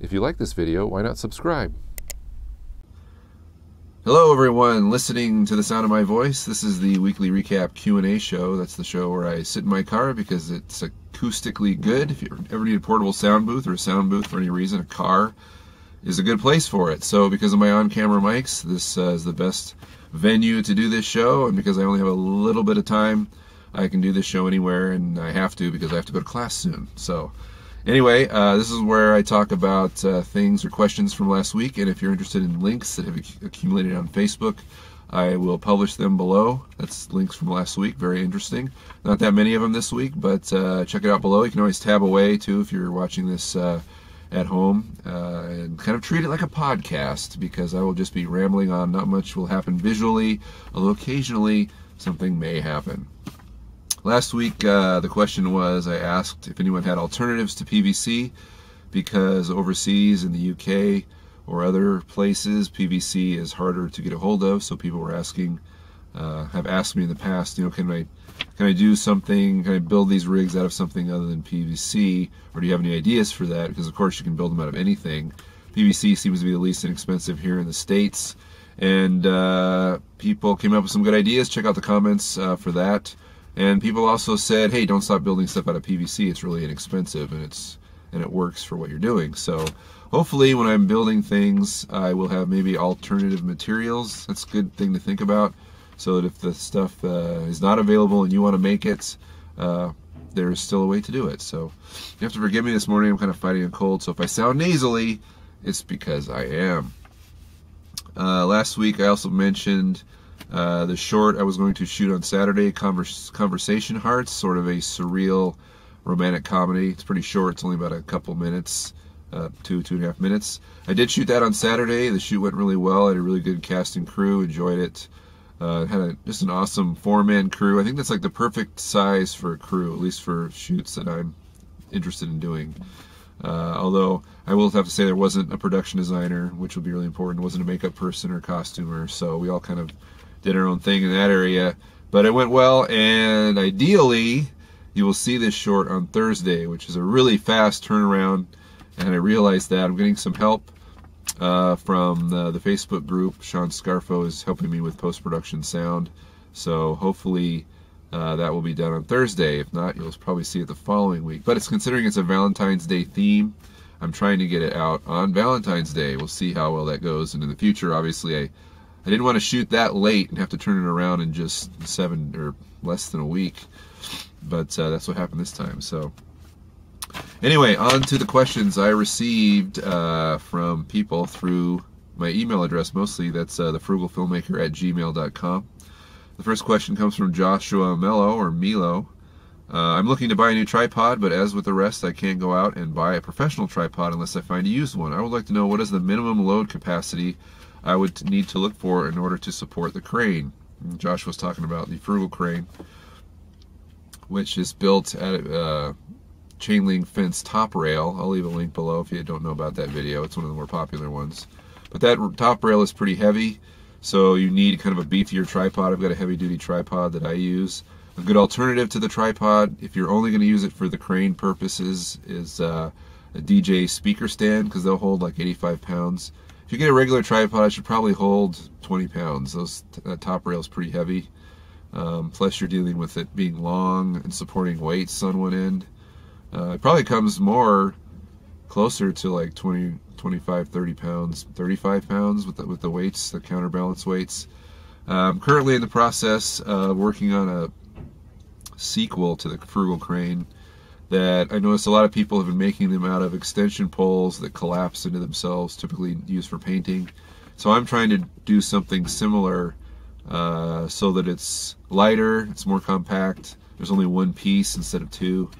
If you like this video, why not subscribe? Hello everyone listening to the sound of my voice. This is the weekly recap Q&A show. That's the show where I sit in my car because it's acoustically good. If you ever need a portable sound booth or a sound booth for any reason, a car is a good place for it. So because of my on-camera mics, this is the best venue to do this show, and because I only have a little bit of time, I can do this show anywhere, and I have to because I have to go to class soon. So anyway, this is where I talk about things or questions from last week, and if you're interested in links that have accumulated on Facebook, I will publish them below. That's links from last week, very interesting. Not that many of them this week, but check it out below. You can always tab away too if you're watching this at home, and kind of treat it like a podcast, because I will just be rambling on. Not much will happen visually, although occasionally something may happen. Last week, the question was, I asked if anyone had alternatives to PVC, because overseas in the UK or other places, PVC is harder to get a hold of. So people were asking, have asked me in the past, you know, can I do something, can I build these rigs out of something other than PVC, or do you have any ideas for that? Because of course you can build them out of anything. PVC seems to be the least inexpensive here in the States, and people came up with some good ideas. Check out the comments for that. And people also said, hey, don't stop building stuff out of PVC. It's really inexpensive, and it works for what you're doing. So hopefully when I'm building things, I will have maybe alternative materials. That's a good thing to think about, so that if the stuff is not available and you want to make it, there's still a way to do it. So you have to forgive me this morning. I'm kind of fighting a cold, so if I sound nasally, it's because I am. Last week I also mentioned the short I was going to shoot on Saturday, Conversation Hearts, sort of a surreal romantic comedy. It's pretty short. It's only about a couple minutes, 2.5 minutes. I did shoot that on Saturday. The shoot went really well. I had a really good cast and crew. Enjoyed it. Had just an awesome 4-man crew. I think that's like the perfect size for a crew, at least for shoots that I'm interested in doing. Although I will have to say there wasn't a production designer, which would be really important. It wasn't a makeup person or costumer, so we all kind of did our own thing in that area. But it went well, and ideally you will see this short on Thursday, which is a really fast turnaround, and I realized that. I'm getting some help from the Facebook group. Sean Scarfo is helping me with post-production sound, so hopefully that will be done on Thursday. If not, you'll probably see it the following week. But considering it's a Valentine's Day theme, I'm trying to get it out on Valentine's Day. We'll see how well that goes, and in the future, obviously, I didn't want to shoot that late and have to turn it around in just 7 or less than a week, but that's what happened this time. So anyway, on to the questions I received from people through my email address mostly. That's thefrugalfilmmaker@gmail.com. The first question comes from Joshua Mello, or Milo. I'm looking to buy a new tripod, but as with the rest, I can't go out and buy a professional tripod unless I find a used one. I would like to know, what is the minimum load capacity I would need to look for in order to support the crane? And Josh was talking about the Frugal crane, which is built at a chain link fence top rail. I'll leave a link below if you don't know about that video. It's one of the more popular ones. But that top rail is pretty heavy, so you need kind of a beefier tripod. I've got a heavy duty tripod that I use. A good alternative to the tripod, if you're only going to use it for the crane purposes, is a DJ speaker stand, because they'll hold like 85 pounds. If you get a regular tripod, it should probably hold 20 pounds. That top rail is pretty heavy. Plus you're dealing with it being long and supporting weights on one end. It probably comes more closer to like 20, 25, 30 pounds, 35 pounds with the weights, the counterbalance weights. I'm currently in the process of working on a sequel to the Frugal crane that I noticed a lot of people have been making them out of extension poles that collapse into themselves, typically used for painting. So I'm trying to do something similar so that it's lighter, it's more compact. There's only one piece instead of two,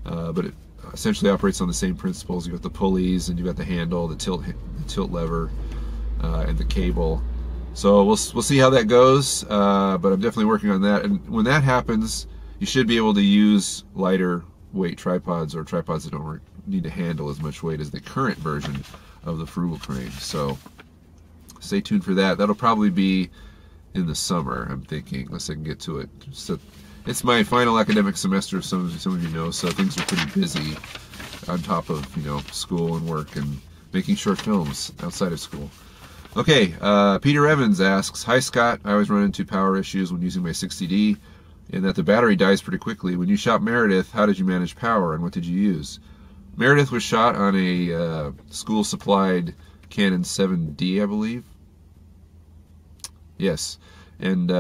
but it essentially operates on the same principles. You've got the pulleys, and you've got the handle, the tilt lever, and the cable. So we'll see how that goes, but I'm definitely working on that. And when that happens, you should be able to use lighter weight tripods, or tripods that don't need to handle as much weight as the current version of the Frugal crane. So stay tuned for that. That'll probably be in the summer, I'm thinking, unless I can get to it. So it's my final academic semester, some of you know, so things are pretty busy on top of, you know, school and work and making short films outside of school. Okay, Peter Evans asks, "Hi Scott, I always run into power issues when using my 60D, and that the battery dies pretty quickly. When you shot Meredith, how did you manage power, and what did you use?" Meredith was shot on a school-supplied Canon 7D, I believe. Yes, and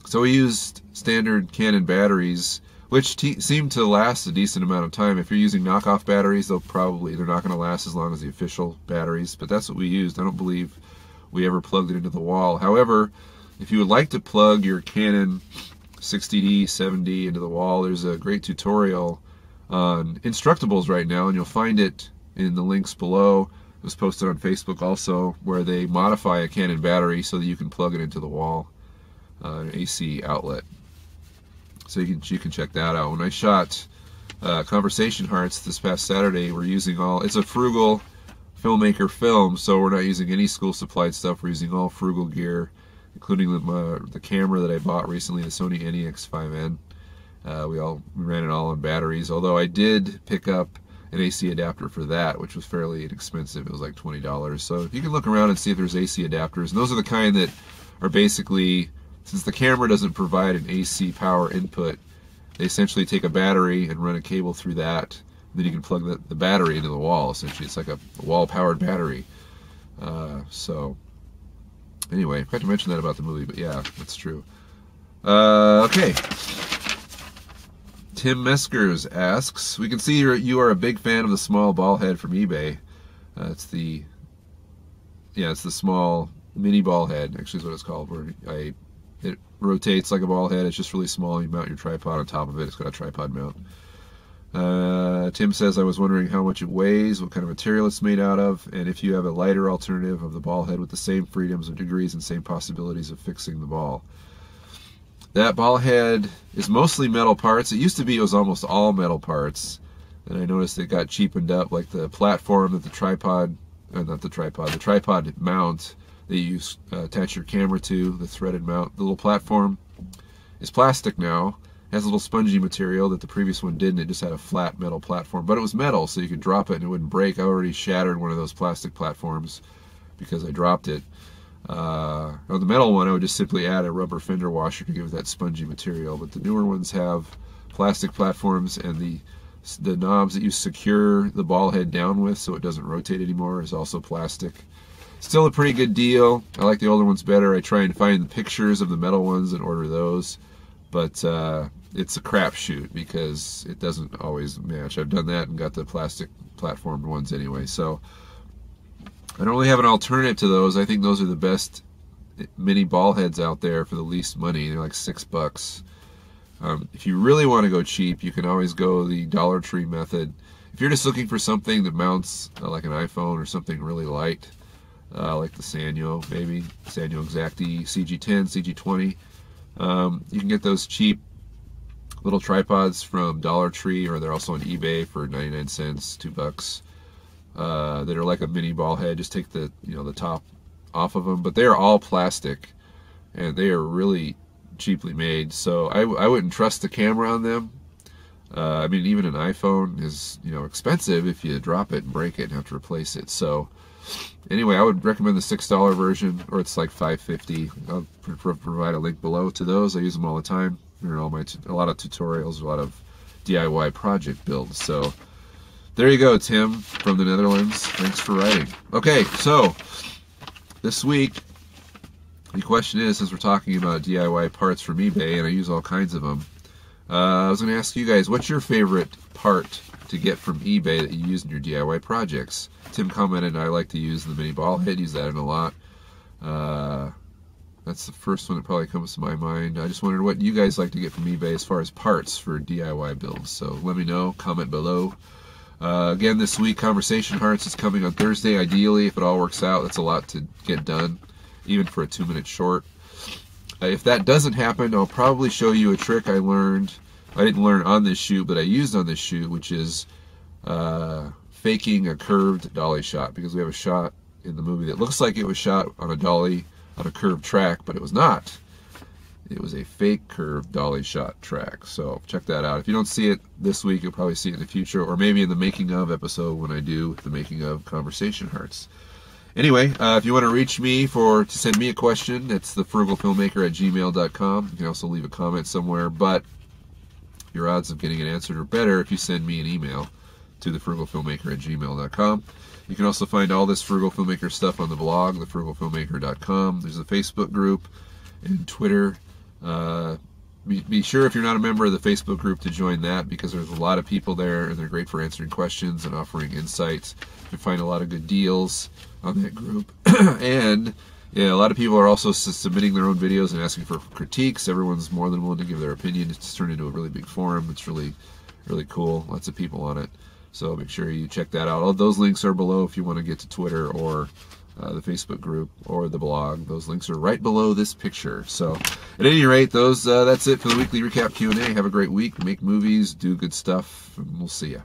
so we used standard Canon batteries, which seem to last a decent amount of time. If you're using knockoff batteries, they're not going to last as long as the official batteries, but that's what we used. I don't believe we ever plugged it into the wall. However, if you would like to plug your Canon 60D, 7D into the wall, there's a great tutorial on Instructables right now, and you'll find it in the links below. It was posted on Facebook also, where they modify a Canon battery so that you can plug it into the wall, an AC outlet. So you can check that out. When I shot Conversation Hearts this past Saturday, we're using it's a Frugal filmmaker film, so we're not using any school supplied stuff. We're using all Frugal gear, including the camera that I bought recently, the Sony NEX5N. We ran it all on batteries, although I did pick up an AC adapter for that, which was fairly inexpensive. It was like $20. So you can look around and see if there's AC adapters, and those are the kind that are basically, since the camera doesn't provide an AC power input, they essentially take a battery and run a cable through that, and then you can plug the battery into the wall. Essentially, it's like a wall-powered battery. So anyway, I forgot to mention that about the movie, but yeah, that's true. Okay. Tim Meskers asks, "We can see you are a big fan of the small ball head from eBay." It's the small mini ball head, actually is what it's called, where it rotates like a ball head. It's just really small. You mount your tripod on top of it. It's got a tripod mount. Tim says, "I was wondering how much it weighs, what kind of material it's made out of, and if you have a lighter alternative of the ball head with the same freedoms of degrees and same possibilities of fixing the ball." That ball head is mostly metal parts. It used to be it was almost all metal parts, and I noticed it got cheapened up, like the platform that the tripod mount that you attach your camera to, the threaded mount. The little platform is plastic now. It has a little spongy material that the previous one didn't. It just had a flat metal platform, but it was metal, so you could drop it and it wouldn't break. I already shattered one of those plastic platforms because I dropped it. On the metal one, I would just simply add a rubber fender washer to give it that spongy material, but the newer ones have plastic platforms, and the knobs that you secure the ball head down with so it doesn't rotate anymore is also plastic. Still a pretty good deal. I like the older ones better. I try and find the pictures of the metal ones and order those, but it's a crapshoot because it doesn't always match. I've done that and got the plastic platformed ones anyway, so I don't really have an alternative to those. I think those are the best mini ball heads out there for the least money. They're like $6. If you really want to go cheap, you can always go the Dollar Tree method. If you're just looking for something that mounts like an iPhone or something really light, like the Sanyo, maybe Sanyo Exacti CG10, CG20, you can get those cheap little tripods from Dollar Tree, or they're also on eBay for 99 cents, $2. That are like a mini ball head. Just take the top off of them, but they are all plastic and they are really cheaply made, so I wouldn't trust the camera on them. I mean, even an iPhone is expensive if you drop it and break it and have to replace it. So anyway, I would recommend the $6 version, or it's like $5.50. I'll provide a link below to those. I use them all the time. They're in a lot of tutorials, a lot of DIY project builds. So there you go, Tim from the Netherlands. Thanks for writing. Okay, so this week, the question is, since we're talking about DIY parts from eBay, and I use all kinds of them, I was going to ask you guys, what's your favorite part to get from eBay that you use in your DIY projects? Tim commented, I like to use the mini ball head, use that in a lot. That's the first one that probably comes to my mind. I just wondered what you guys like to get from eBay as far as parts for DIY builds. So let me know, comment below. Again, this week, Conversation Hearts is coming on Thursday. Ideally, if it all works out, that's a lot to get done, even for a 2-minute short. If that doesn't happen, I'll probably show you a trick I learned. I didn't learn on this shoot, but I used on this shoot, which is faking a curved dolly shot, because we have a shot in the movie that looks like it was shot on a dolly on a curved track, but it was not. It was a fake curved dolly shot track. So check that out. If you don't see it this week, you'll probably see it in the future, or maybe in the making of episode when I do the making of Conversation Hearts. Anyway, if you want to reach me to send me a question, it's thefrugalfilmmaker@gmail.com. You can also leave a comment somewhere, but your odds of getting it answered are better if you send me an email to thefrugalfilmmaker@gmail.com. You can also find all this Frugal Filmmaker stuff on the blog, thefrugalfilmmaker.com. There's a Facebook group and Twitter. Be sure, if you're not a member of the Facebook group, to join that, because there's a lot of people there, and they're great for answering questions and offering insights. You can find a lot of good deals on that group. And yeah, a lot of people are also submitting their own videos and asking for critiques. Everyone's more than willing to give their opinion. It's turned into a really big forum. It's really, really cool. Lots of people on it. So make sure you check that out. All those links are below if you want to get to Twitter or the Facebook group or the blog. Those links are right below this picture. So at any rate, that's it for the weekly recap Q&A. Have a great week. Make movies, do good stuff, and we'll see ya.